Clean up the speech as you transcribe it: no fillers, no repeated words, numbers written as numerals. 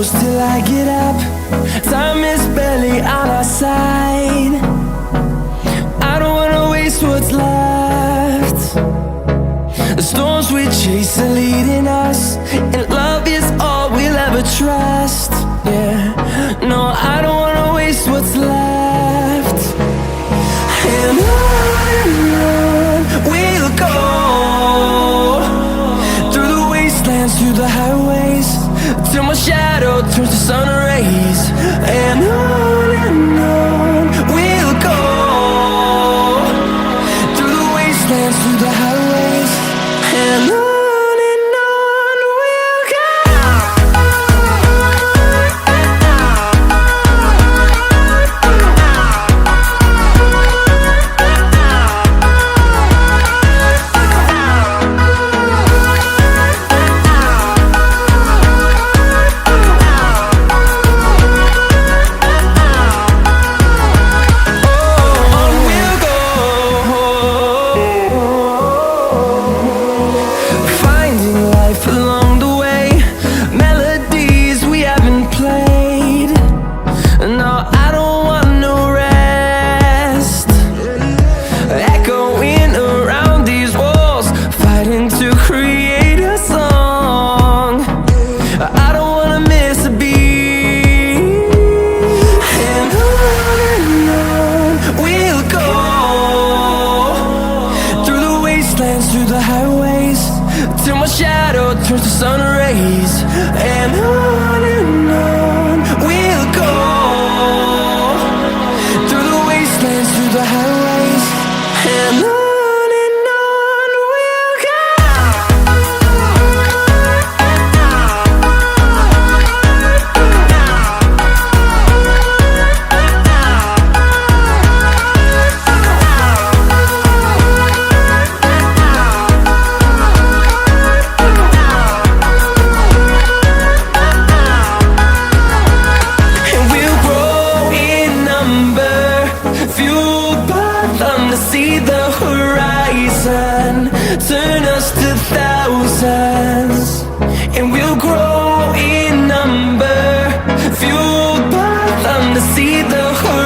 close till I get up. Time is barely on our side. I don't wanna waste what's left. The storms we chase are leading us, and love is all we'll ever trust. Yeah, no, I don't wanna waste what's left. And on we'll go, through the wastelands, through the highways, till my shadow turns to sun rays. And on we'll go, through the wastelands, through the highways, and on we'll go. Through the highways, till my shadow turns to sun rays. And on we'll go, through the wastelands, through the highways, and on we'll go. See the horizon turn us to thousands, and we'll grow in number, fueled by them to see the horizon.